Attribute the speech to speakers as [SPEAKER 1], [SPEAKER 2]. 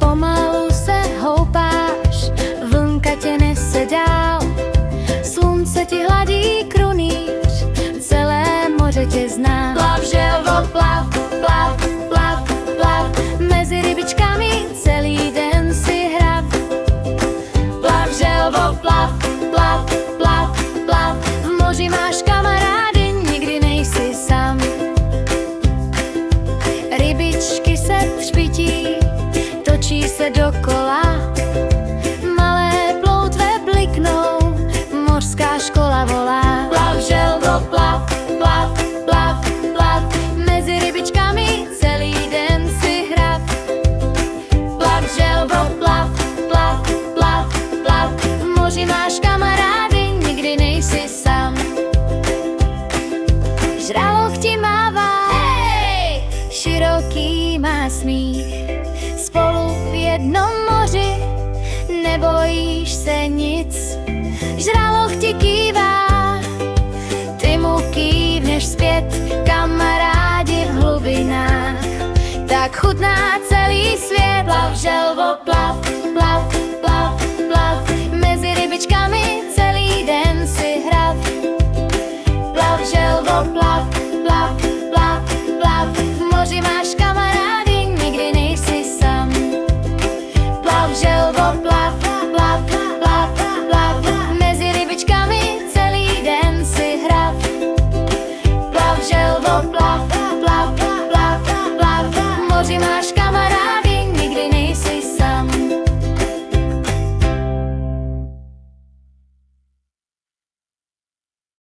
[SPEAKER 1] Pomalu se houpáš, vlnka tě nese dál. Slunce ti hladí krunýř, celé moře tě zná. Plav, želvo, plav, plav, plav, plav, mezi rybičkami celý den si hrav. Plav, želvo, plav, plav, plav, plav, v moři máš kamarády, nikdy nejsi sám. Rybičky se třpytí, točí se dokola, malé ploutve bliknou, mořská škola volá. Plav, želvo, plav, plav, plav, plav, mezi rybičkami celý den si hrav. Plav, želvo, plav, plav, plav, plav, v moři máš kamarády, nikdy nejsi sám. Žraloch ti mává, hej, široký má smích, spolu v jednom moři, nebojíš se nic. Žraloch ti kývá, ty mu kývneš zpět, kamarádi v hlubinách, tak chutná celý svět.